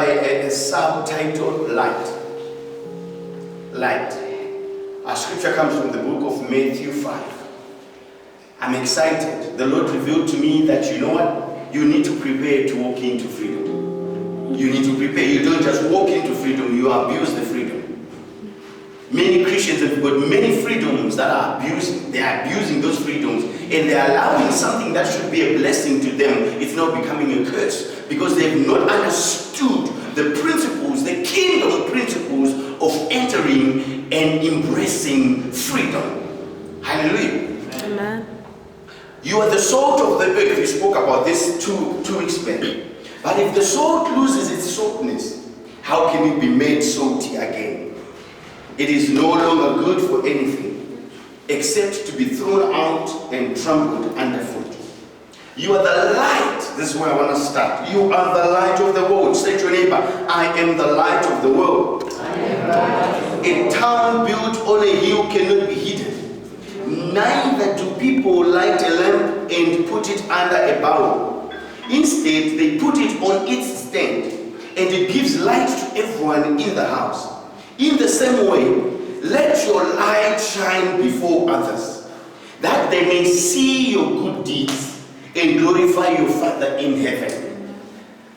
a subtitle, Light. Light. Our scripture comes from the book of Matthew 5. I'm excited. The Lord revealed to me that, you know what? You need to prepare to walk into freedom. You need to prepare. You don't just walk into freedom, you abuse the freedom. Many Christians have got many freedoms that are abusing. They are abusing those freedoms, and they are allowing something that should be a blessing to them. It's now becoming a curse because they have not understood the principles, the kingdom principles of entering and embracing freedom. Hallelujah. Amen. You are the salt of the earth. We spoke about this two weeks back. But if the salt loses its saltness, how can it be made salty again? It is no longer good for anything except to be thrown out and trampled underfoot. You are the light. This is where I want to start. You are the light of the world. Say to your neighbor, I am the light of the world. A town built on a hill cannot be hidden. Neither do people light a lamp and put it under a bowl. Instead, they put it on its stand, and it gives light to everyone in the house. In the same way, let your light shine before others, that they may see your good deeds and glorify your Father in heaven.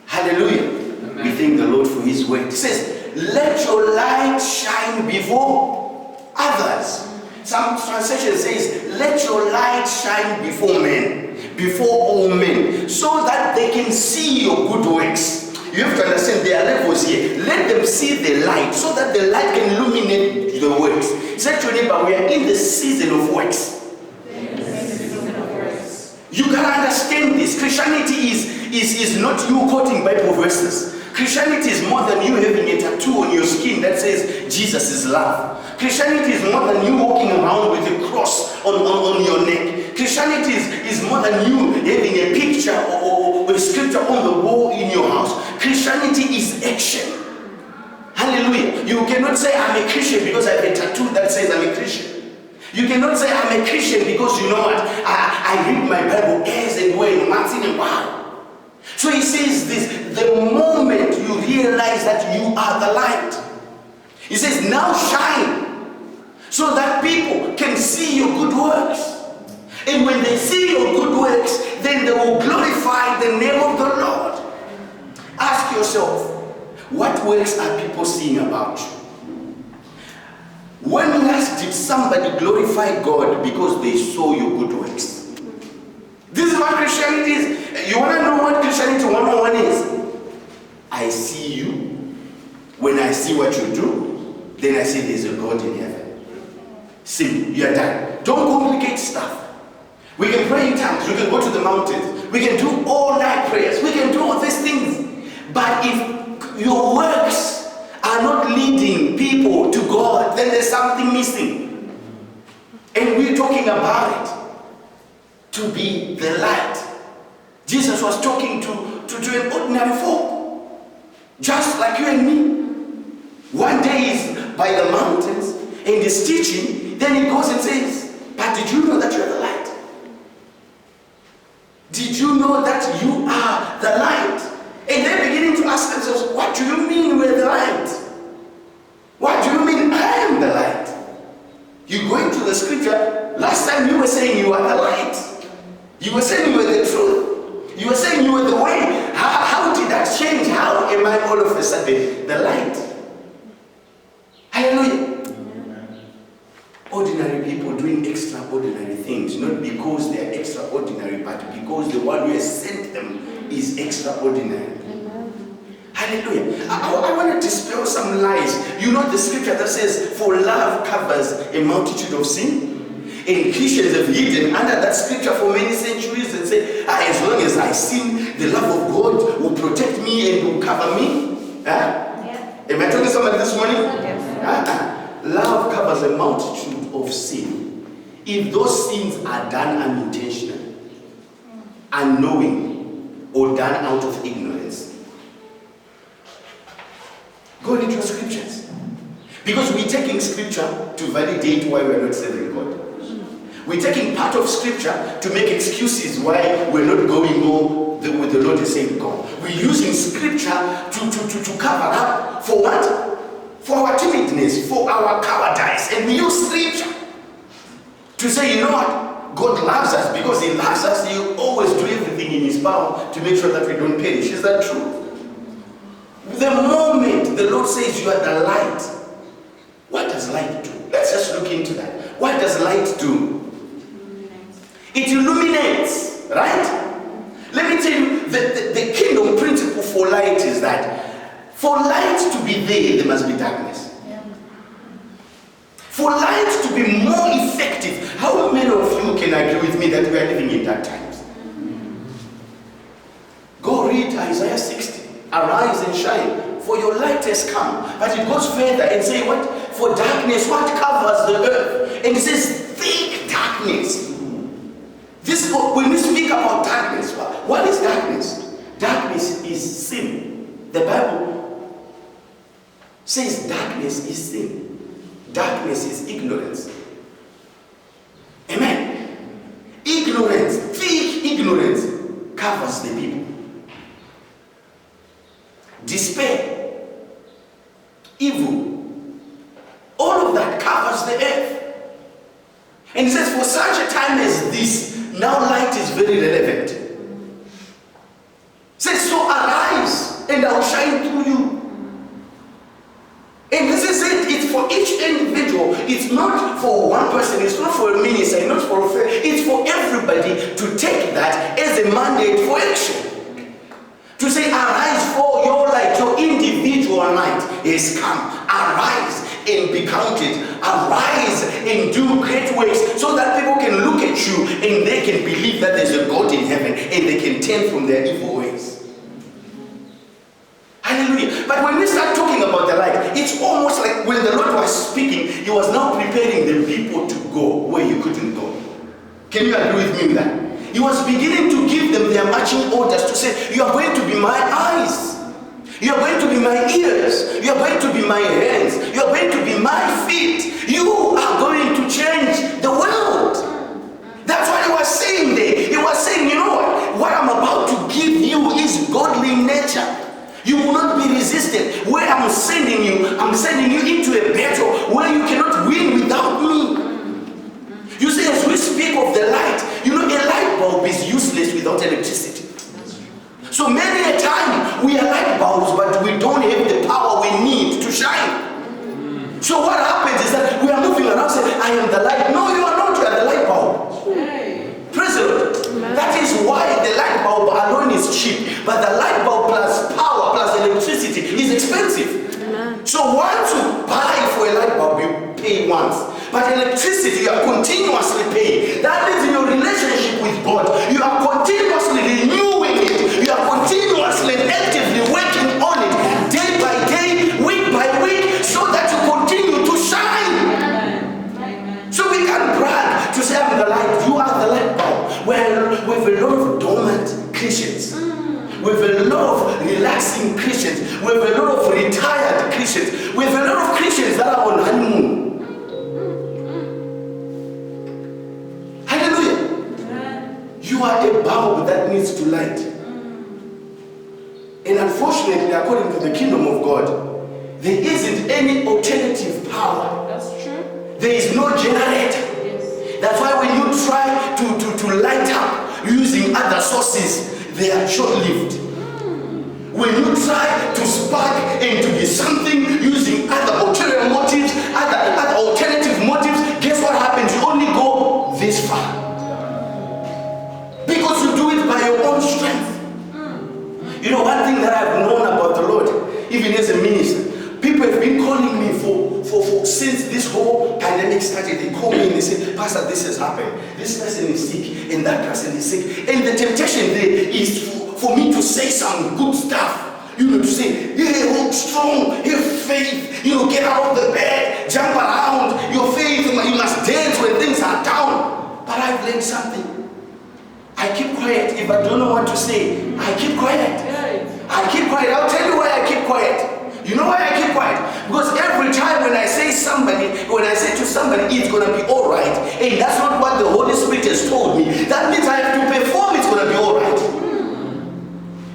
Hallelujah. Amen. We thank the Lord for his word. It says, let your light shine before others. Some translation says, let your light shine before men, before all men, so that they can see your good works. You have to understand there are levels here. Let them see the light so that the light can illuminate the works. Say to your neighbor, we are in the season of works. You can understand this. Christianity is not you quoting Bible verses. Christianity is more than you having a tattoo on your skin that says Jesus is love. Christianity is more than you walking around with a cross on your neck. Christianity is more than you having a picture or a scripture on the wall in your house. Christianity is action. Hallelujah. You cannot say I'm a Christian because I have a tattoo that says I'm a Christian. You cannot say I'm a Christian because you know what? I read my Bible as and when, once in a while. So he says this, the moment you realize that you are the light. He says, now shine so that people can see your good works. And when they see your good works, then they will glorify the name of the Lord. Ask yourself, what works are people seeing about you? When last did somebody glorify God because they saw your good works? This is what Christianity is. You want to know what Christianity 101 is? I see you. When I see what you do, then I say there's a God in heaven. Simple. You are done. Don't complicate stuff. We can pray in tongues. We can go to the mountains. We can do all night prayers. We can do all these things. But if your works are not leading people to God, then there's something missing. And we're talking about it. To be the light. Jesus was talking to an ordinary folk, just like you and me. One day he's by the mountains and he's teaching, then he goes and says, but did you know that you're the light? Did you know that you are the light? And they're beginning to ask themselves, what do you mean we're the light? What do you mean I am the light? You go into the scripture, last time you were saying you are the light. You were saying you were the truth. You were saying you were the way. How did that change? How am I all of a sudden the light? Hallelujah. Amen. Ordinary people doing extraordinary things, not because they are extraordinary, but because the one who has sent them is extraordinary. Amen. Hallelujah. I want to dispel some lies. You know the scripture that says, for love covers a multitude of sin? And Christians have hidden under that scripture for many centuries and say, as long as I sin, the love of God will protect me and will cover me. Yeah. Am I talking to somebody this morning? Yes. Love covers a multitude of sin. If those sins are done unintentionally, unknowing, or done out of ignorance, go into your scriptures. Because we're taking scripture to validate why we're not serving God. We're taking part of scripture to make excuses why we're not going more with the Lord is saying go. We're using scripture to cover up for what? For our timidness, for our cowardice. And we use scripture to say, you know what? God loves us. Because he loves us, he'll always do everything in his power to make sure that we don't perish. Is that true? The moment the Lord says you are the light, what does light do? Let's just look into that. What does light do? It illuminates, right? Let me tell you, the kingdom principle for light is that for light to be there must be darkness. For light to be more effective, how many of you can agree with me that we are living in dark times? Go read Isaiah 60. Arise and shine, for your light has come. But it goes further and say what? For darkness, what covers the earth? And it says thick darkness. This is when we speak about darkness. What is darkness? Darkness is sin. The Bible says darkness is sin. Darkness is ignorance. Amen. Ignorance, thick ignorance covers the people. Despair, evil, all of that covers the earth. And it says, for such a time as this, now light is very relevant. It says, so arise and I will shine through you. And this is it, it's for each individual. It's not for one person, it's not for a minister, not for a friend. It's for everybody to take that as a mandate for action. To say, arise, for your light, your individual light is come. Arise and be counted. Arise and do great works so that people can look at you and they can believe that there's a God in heaven and they can turn from their evil ways. Hallelujah. But when we start talking about the light, it's almost like when the Lord was speaking, he was now preparing the people to go where you couldn't go. Can you agree with me with that? He was beginning to give them their marching orders to say, you are going to be my eyes. You are going to be my ears. You are going to be my hands. You are going to be my feet. You are going to change the world. That's what he was saying there. He was saying, you know what? What I'm about to give you is godly nature. You will not be resisted. Where I'm sending you into a battle where you cannot win without me. You see, as we speak of the light, you know, a light bulb is useless without electricity. So many a time we are light bulbs, but we don't have the power we need to shine. So what happens is that we are moving around saying, I am the light. No, you are not. You are the light bulb. Praise the Lord. That is why the light bulb alone is cheap, but the light bulb plus power plus electricity is expensive. So once you buy for a light bulb, you pay once. But electricity, you are continuously paying. That means in your relationship with God, you are continuously renewing it. You are continuously and actively working on it, day by day, week by week, so that you continue to shine. So we can brag to say, I'm the light. You are the light bulb. Well, we have a lot of dormant Christians. We have a lot of relaxing Christians. We have a lot of retired Christians. We have a lot of Christians that are on honeymoon. You are a bulb that needs to light. And unfortunately, according to the kingdom of God, there isn't any alternative power. That's true. There is no generator. Yes. That's why when you try to light up using other sources, they are short-lived. When you try to spark and to be something using other ulterior motives, other alternative motives, guess what happens? You only go this far. Because you do it by your own strength. You know, one thing that I've known about the Lord, even as a minister, people have been calling me for since this whole pandemic started. They call me and they say, Pastor, this has happened. This person is sick and that person is sick. And the temptation there is for me to say some good stuff. You know, to say, yeah, hold strong, have faith, you know, get out of the bed, jump around, your faith, you must dance when things are down. But I've learned something. I keep quiet. If I don't know what to say, I keep quiet. I keep quiet. I'll tell you why I keep quiet. You know why I keep quiet? Because every time when I say to somebody, it's going to be all right, and that's not what the Holy Spirit has told me, that means I have to perform, it's going to be all right.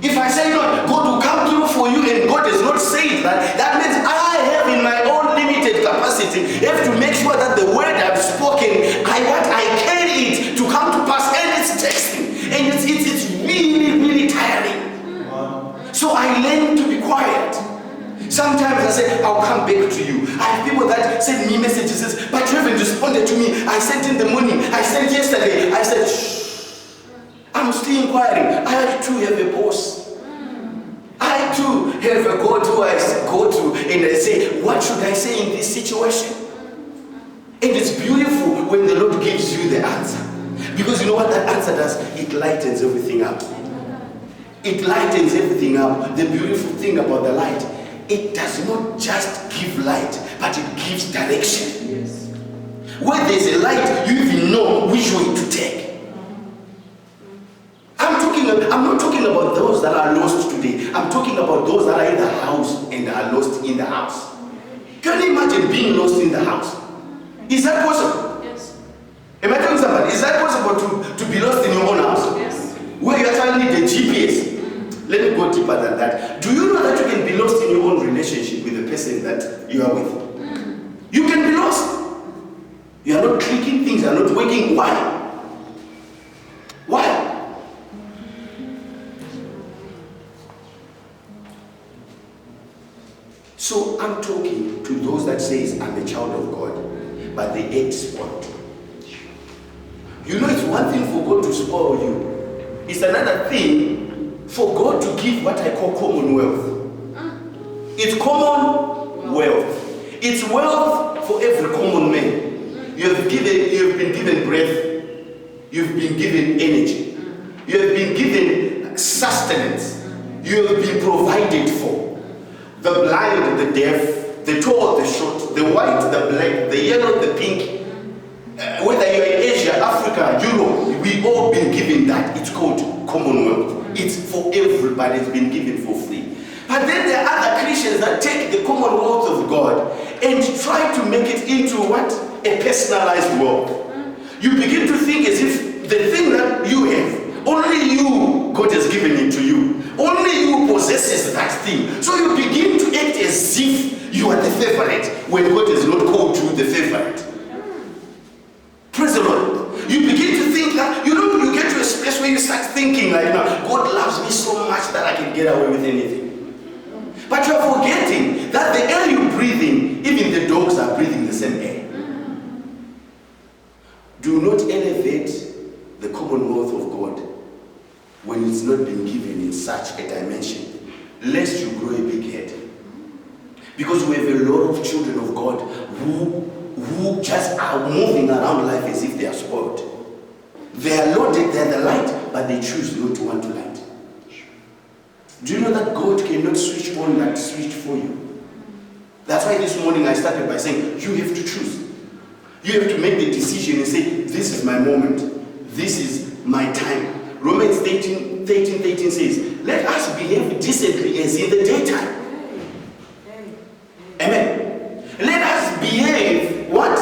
If I say, no, God will come through for you, and God has not said that, that means I have in my own limited capacity, have to make sure that the word I've spoken, I carry it to come to pass, and it's testing, and it's really, really tiring. So I learn to be quiet. Sometimes I say, I'll come back to you. I have people that send me messages, says, but you haven't responded to me. I sent in the morning, I sent yesterday. I said, shh, I'm still inquiring. I too have a boss. I too have a God who I go to, and I say, what should I say in this situation? And it's beautiful when the Lord gives you the answer. Because you know what that answer does? It lightens everything up. It lightens everything up. The beautiful thing about the light, it does not just give light, but it gives direction. Yes. Where there's a light, you even know which way to take. I'm not talking about those that are lost today. I'm talking about those that are in the house and are lost in the house. Can you imagine being lost in the house? Is that possible? Yes. Am I telling somebody? Is that possible to be lost in your own house? Yes. Where you actually need the GPS? Let me go deeper than that. Do you know that you can be lost in your own relationship with the person that you are with? You can be lost. You are not clicking, things are not working. Why? Why? So I'm talking to those that says I'm a child of God, but they ain't spoiled. You know, it's one thing for God to spoil you. It's another thing for God to give what I call commonwealth. It's common wealth. It's wealth for every common man. You have been given breath. You've been given energy. You have been given sustenance. You have been provided for. The blind, the deaf, the tall, the short, the white, the black, the yellow, the pink. Whether you're in Asia, Africa, Europe, we've all been given that. It's called commonwealth. It's for everybody. It's been given for free. But then there are other Christians that take the commonwealth of God and try to make it into what? A personalized world. You begin to think as if the thing that you have, only you, God has given it to you. Only you possesses that thing. So you begin to act as if you are the favorite when God has not called you the favorite. Praise the Lord. You begin to think that, you get to a space where you start thinking like, no, God loves me so much that I can get away with anything. But you are forgetting that the air you're breathing, even the dogs are breathing the same air. Do not elevate the commonwealth of God when it's not been given in such a dimension, lest you grow a big head. Because we have a lot of children of God who just are moving around life as if they are spoiled. They are loaded, they are the light, but they choose not to want to light. Do you know that God cannot switch on that switch for you? That's why this morning I started by saying, you have to choose. You have to make the decision and say, this is my moment. This is my time. Romans 13 says, let us behave decently as in the daytime. Amen. Let us behave what?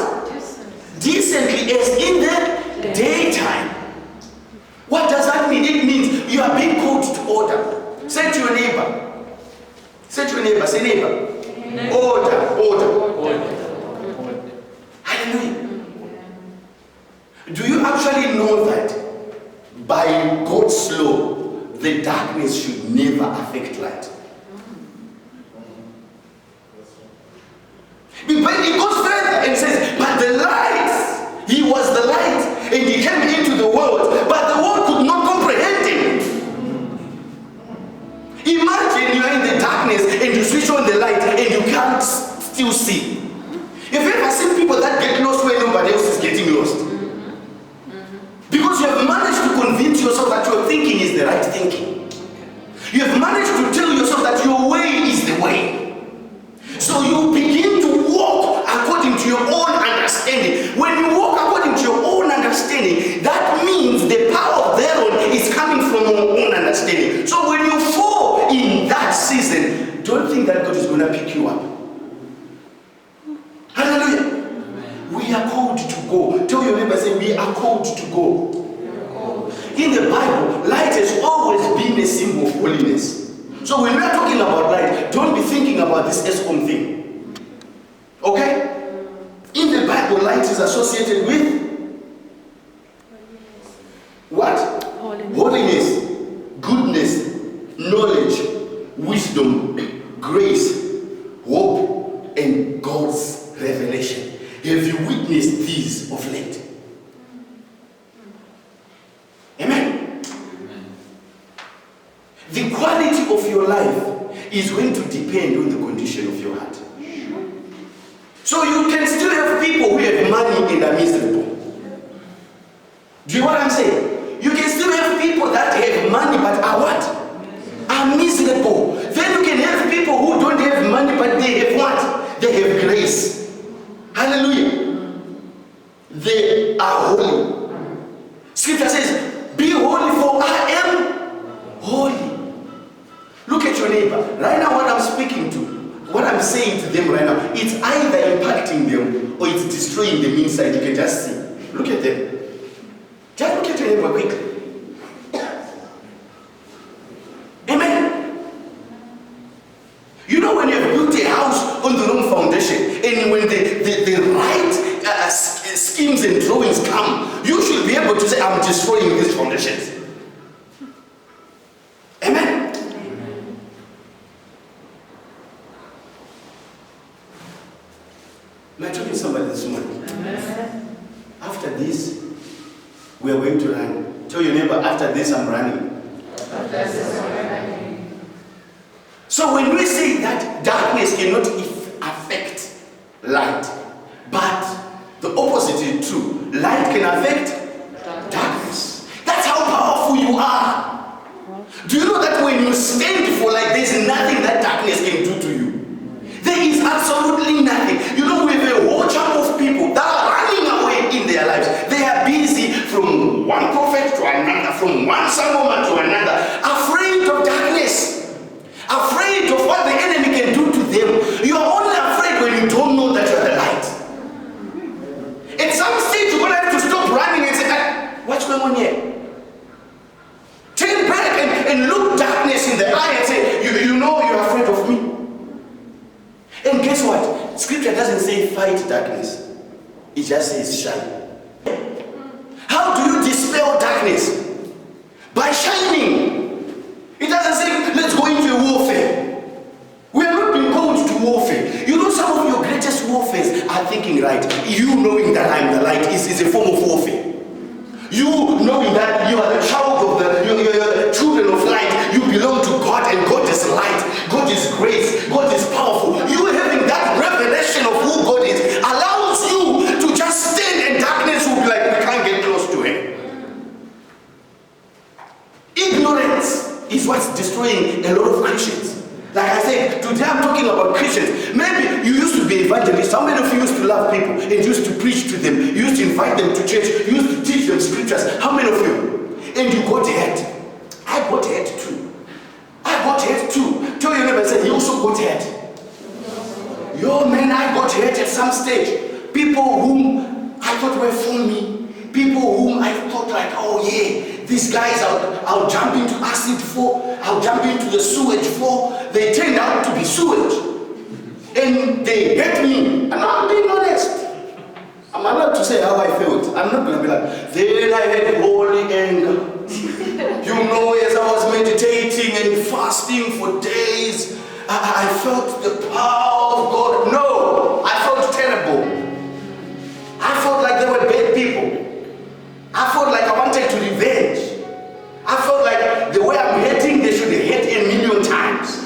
Decently as in the daytime. What does that mean? It means you are being called to order. Say to your neighbor. Say to your neighbor. Say neighbor. Order. Hallelujah. Do you actually know that by God's law, the darkness should never affect light? But it goes further and says, but the light, he was the light, and he came into the world, but the world could not comprehend him. Imagine you are in the darkness and you switch on the light and you can't still see. Have you ever seen people that get lost where nobody else is getting lost? Because you have managed to convince yourself that your thinking is the right thinking. You have managed to tell yourself that your way is the way. So you begin to walk according to your own understanding. When you walk according to your own understanding, that means the power thereon is coming from your own understanding. So when you fall in that season, don't think that God is going to pick you up. Hallelujah. We are called to go. Tell your neighbor, say, we are called to go. In the Bible, light has always been a symbol of holiness. So when we are talking about light, don't be thinking about this ESCOM thing. Okay? In the Bible, light is associated with what? Holiness, goodness, knowledge, wisdom, grace, hope, and God's revelation. Have you witnessed these of late? Amen. The quality of your life is going to depend on the condition of your heart. So you can still have people who have money and are miserable. Do you know what I'm saying? You can still have people that have money but are what? Are miserable. Then you can have people who don't have money but they have what? They have grace. Hallelujah. They are holy. Scripture says, be holy for I am holy. Look at your neighbor. Right now what I'm speaking to, what I'm saying to them right now, it's either impacting them or it's destroying them inside. You can just see. Look at them. Just look at your neighbor quickly. Amen. You know when you have built a house on the wrong foundation, and when the right schemes and drawings come, you should be able to say, I'm destroying these foundations. Amen. Am I talking to somebody this morning? Amen. After this, we are going to run. Tell your neighbor, after this I'm running. So when we say that darkness cannot affect light, but the opposite is true. Light can affect darkness. That's how powerful you are. Do you know that when you stand for light, there's nothing that darkness can do to you? There is absolutely nothing. You know, we have a whole chunk of people that are running away in their lives. They are busy from one prophet to another, from one woman to another, afraid of darkness, afraid of what the enemy can do to them. You are only afraid when you don't know that you are the light. At some stage, you're going to have to stop running and say, what's going on here? Turn back and look darkness in the eye and say, you know you're afraid of me. And guess what? Scripture doesn't say fight darkness. It just says shine. How do you dispel darkness? By shining. It doesn't say let's go into a warfare. We are not being called to warfare. You know, some of your greatest warfares are thinking right. You knowing that I'm the light is a form of warfare. You knowing that you are the child of you're the children of light. You belong to God and God is light. God is grace. God is powerful. You having that revelation of who God is allows you to just stand in darkness will be like, we can't get close to Him. Ignorance is what's destroying a lot of Christians. Like I said, today I'm talking about Christians. Maybe you used to be evangelists. How many of you used to love people and used to preach to them? You used to invite them to church. You used to teach them scriptures. How many of you? And you got hurt. I got hurt too. I got hurt too. Tell your neighbor, say, he also got hurt. Yo, man, I got hurt at some stage. People whom I thought were for me. People whom I thought like, oh yeah, these guys I'll jump into acid for, I'll jump into the sewage for. They turned out to be sewage. And they hurt me. And I'm being honest. I'm allowed to say how I felt. I'm not going to be like, then I had holy anger. You know, as I was meditating and fasting for days, I felt the power of God. No, I felt terrible. I felt like they were bad people. I felt like I wanted to revenge. I felt like the way I'm hating, they should hate a million times.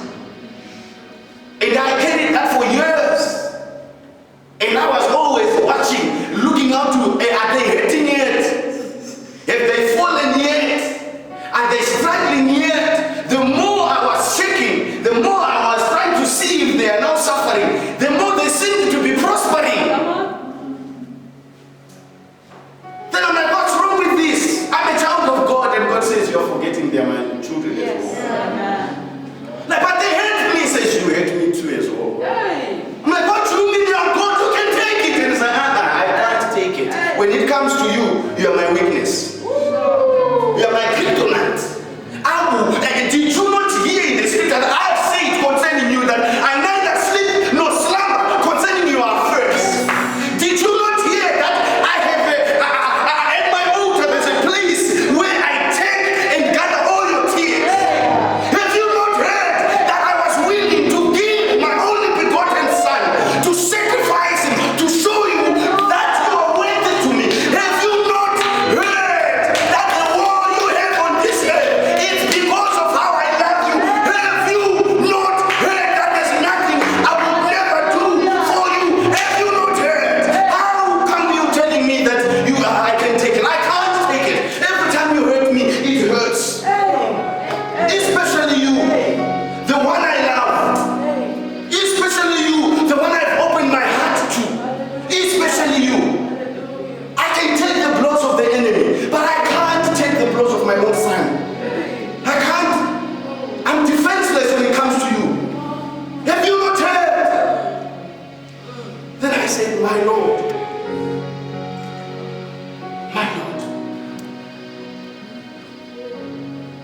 And I carried that for years. And I was always watching, looking out to, are they hating yet? Have they fallen yet? Are they struggling yet? The more I was shaking, the more I was trying to see if they are now suffering, the more they seemed to be prospering. Then I'm like, what's wrong with this? I'm a child of God, and God says, you're forgetting they are my children. Yes. Like, but they hate me, says you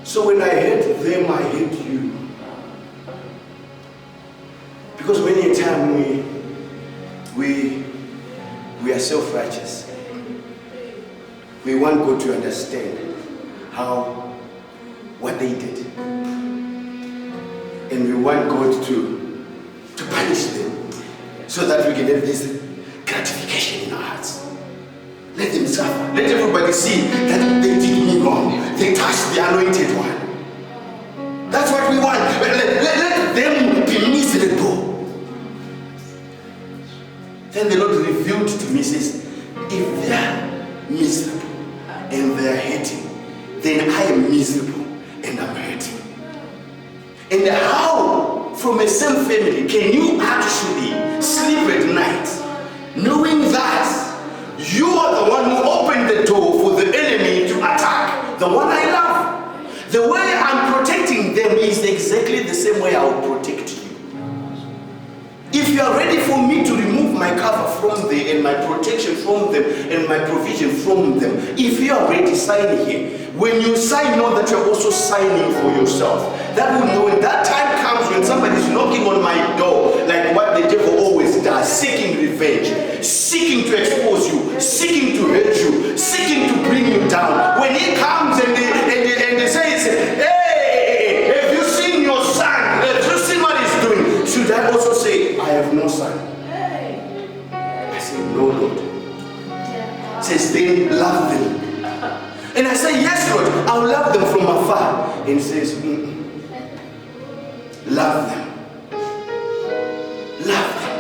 So when I hate them, I hate you. Because many a time we are self-righteous. We want God to understand what they did. And we want God to punish them so that we can have this gratification in our hearts. Let them suffer. Let everybody see that they did me wrong. They touched the anointed one. That's what we want. Let them be miserable. Then the Lord revealed to me, says, if they are miserable and they are hating, then I am miserable and I'm hurting. And how, from a same family, can you actually sleep at night knowing that you are the one who opened the door for the enemy to attack the one I love? The way I'm protecting them is exactly the same way I will protect you. If you are ready for me to remove my cover from them and my protection from them and my provision from them, if you are ready, sign here. When you sign, know that you're also signing for yourself. That will know when that time comes when somebody is knocking on my door, like what the devil always does, seeking revenge, seeking to expose you, seeking to hurt you, seeking to bring you down. When he comes and they says, hey, have you seen your son? Have you seen what he's doing? Should I also say, I have no son? I say, no, Lord. Says, then love them. And I say, yes, Lord, I'll love them from afar. And he says, love them. Love them.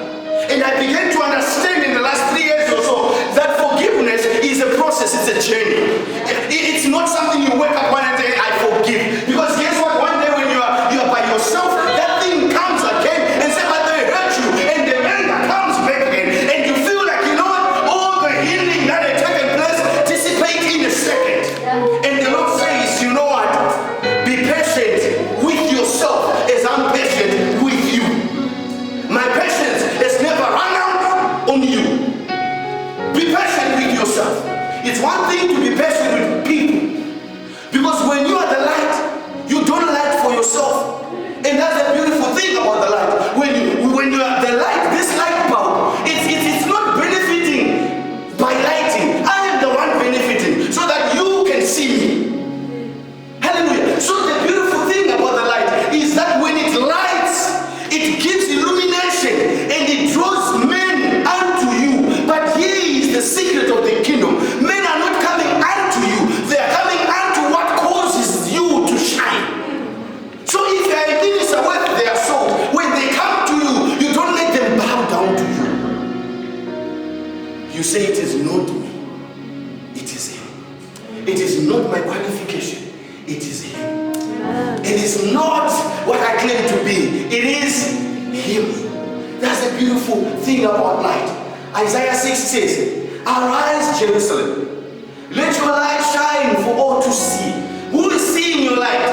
And I began to understand in the last 3 years or so that forgiveness is a process, it's a journey. It's not something you wake up one day, I forgive. Because guess what? One day when you are by yourself, that thing comes again and says, but they hurt you. And the anger comes back again. And you feel like, you know what? All the healing that had taken place dissipate in a second. And the Lord says, you know what? Be patient with yourself as I'm patient with you. My patience has never run out on you. Be patient with yourself. It's one thing to be patient with people. Because when you are the light, you don't light for yourself. And that's the beautiful thing about the light. When you are the light, this light bulb, it's not benefiting by lighting. I am the one benefiting so that you can see me. Hallelujah. So the beautiful thing about the light is that when it lights, it gives illumination and it draws men unto you. But here is the secret of the kingdom. Men are not coming unto you. They are coming unto what causes you to shine. So if you are a minister with their soul, when they come to you, you don't let them bow down to you. You say, it is not me. It is him. It is not my qualification. It is him. It is not what I claim to be. It is him. That's the beautiful thing about light. Isaiah 6 says, arise, Jerusalem. Let your light shine for all to see. Who is seeing your light?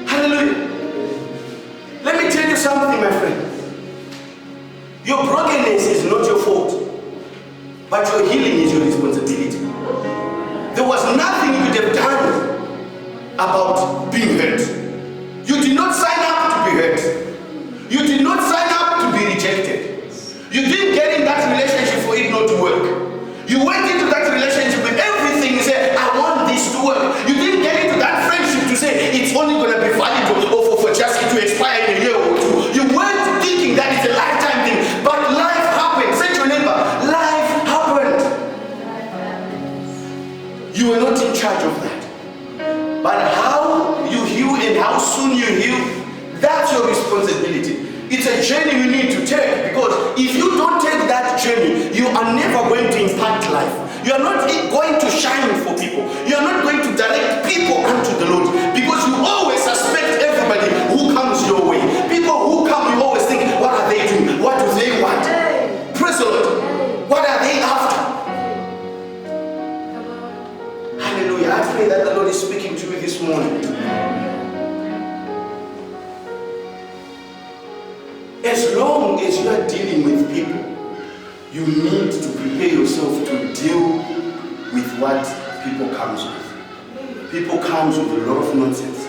Hallelujah. Let me tell you something, my friend. Your brokenness is not your fault, but your healing is your responsibility. There was nothing you could have done about being hurt. You did not sign up to be hurt. You did not sign up to be rejected. You didn't get in that relationship for it not to work. You went into that relationship with everything and said, I want this to work. You didn't get into that friendship to say it's only going to be valid or for just to expire in a year or two. You weren't thinking that it's a lifetime thing, but life happened. Say to your neighbor, life happened. You were not in charge of that. But how you heal and how soon you heal, that's your responsibility. It's a journey you need to take, because if you don't take that journey, you are never going to impact life. You are not going to shine for people. You are not going to direct people unto the Lord, because you always suspect everybody who comes your way. People who come, you always think, what are they doing? What do they want? Praise the Lord. What are they after? Hallelujah. I pray that the Lord is speaking to you this morning. As long as you are dealing with people, you need to prepare yourself to deal with what people comes with. people come with a lot of nonsense.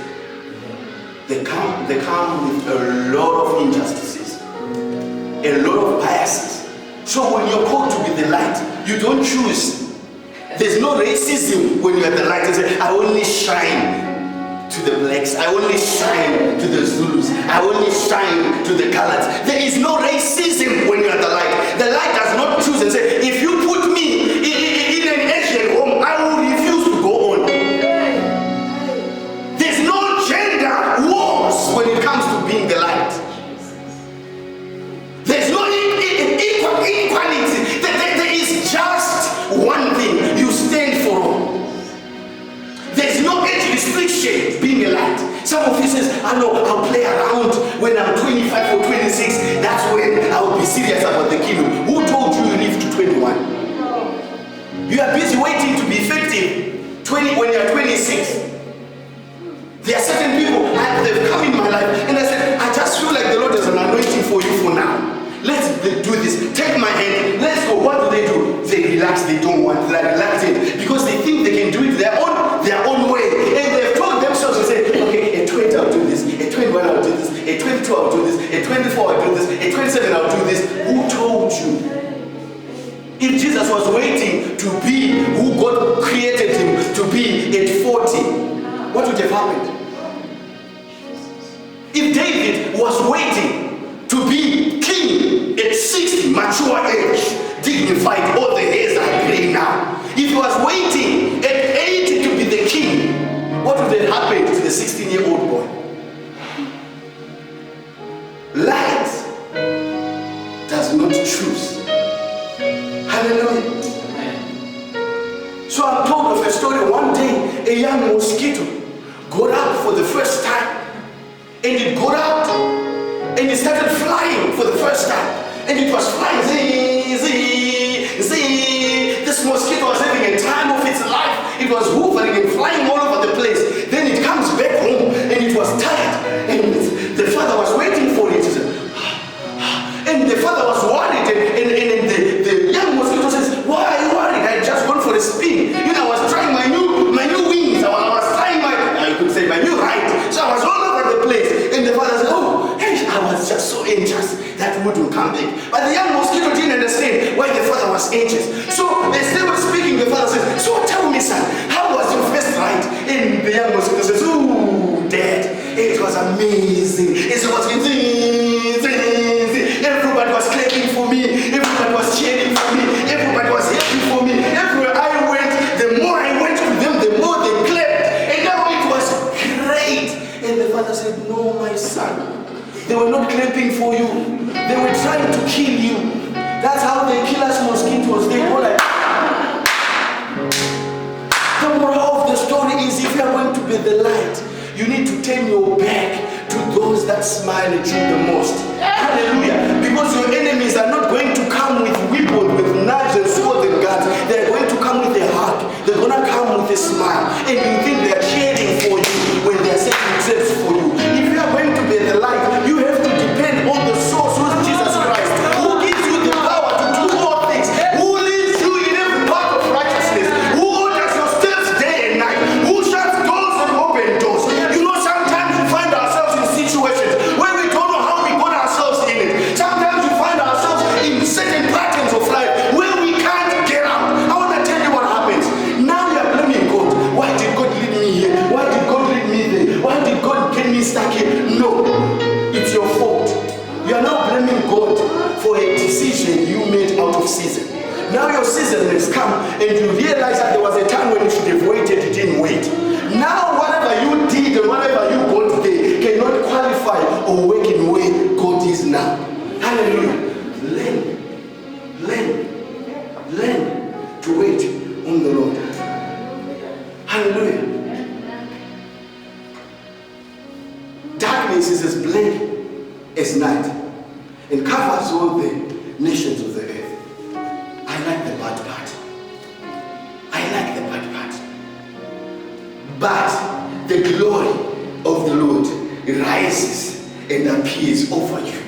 They come with a lot of injustices, a lot of biases. So when you're called to be the light, you don't choose. There's no racism when you're the light. You say, I only shine to the blacks. I only shine to the Zulus. I only shine to the colors. There is no racism when you're the light. The light does not choose and say, if you put me in an Asian home, I will refuse to go on. There's no gender wars when it comes to being the light. There's no equality. There is just one thing you stand for all. There's no age restriction being a light. Some of you says, I know I'll play around when I'm 25 or 26. That's when I'll be serious about the kingdom. Who told you you live to 21? You are busy waiting to be effective when you're 26. There are certain people, they've come in my life and I said, I just feel like the Lord has an anointing for you for now. Let's do this. Take my hand. Let's go. What do? They relax. They don't want. They're relaxing because they think they can do it their own way. And they've told themselves and say, okay, at 20 I'll do this. At 21 I'll do this. At 22 I'll do this. At 24 I'll do this. At 27 I'll do this. Who told you? If Jesus was waiting to be who God created him to be at 40, what would have happened? If David was waiting to be king at 60, mature age, dignified, all the hairs are gray now. If he was waiting at 80 to be the king, what would have happened to the 16-year-old boy? Light does not choose. Hallelujah. So I'm told of a story. One day, a young mosquito got up for the first time. And it got out and it started flying for the first time. And it was flying, zee, zee, zee. This mosquito was having a time of its life. It was hovering and flying all over the place. Then it comes back home and it was tired. And the father was waiting for it. And the father was worried. And the young mosquito says, why are you worried? I had just gone for a spin. You know, I was trying my new wings. I was trying my new ride. So I was all over the place. And the father said, oh, hey, I was just so anxious that wood will come back. But the young mosquito didn't understand why the father was anxious. So as they were speaking, the father says, so tell me, son, how was your first ride? And the young mosquito says, ooh, dad, it was amazing. It was everybody was clapping for me. Everybody was cheering for me. Everybody was happy for me. Everywhere I went, the more I went to them, the more they clapped. And now it was great. And the father said, no, my son. They were not clapping for you. They were trying to kill you. That's how they kill us mosquitoes. They go like... The moral of the story is if you are going to be the light, you need to turn your back to those that smile at you the most. Hallelujah. Because your enemies are not going to come with weapons, with knives and swords and guns. They're going to come with a hug. They're going to come with a smile. And you think they're cheering for you when they're setting traps for you. If you are going to be the light, you have to depend on the source, who is Jesus Christ, who gives you the power to do all things, who leads you in every path of righteousness, who orders your steps day and night, who shuts doors and opens doors. You know, sometimes we find ourselves in situations where we don't know how we got ourselves in it. Sometimes we find ourselves in certain patterns of life where we can't get out. I want to tell you what happens. Now you are blaming God. Why did God lead me here? Why did God lead me there? Why did God get me stuck here? No, it's your fault. You are now blaming God for a decision you made out of season. Now your season has come and you realize that there was a time when you should have waited, you didn't wait. Now whatever you did and whatever you got there cannot qualify or work in where God is now. Hallelujah. Learn to wait on the Lord. Hallelujah. Darkness is as black as night and covers all the nations of the earth. I like the bad part. But the glory of the Lord rises and appears over you.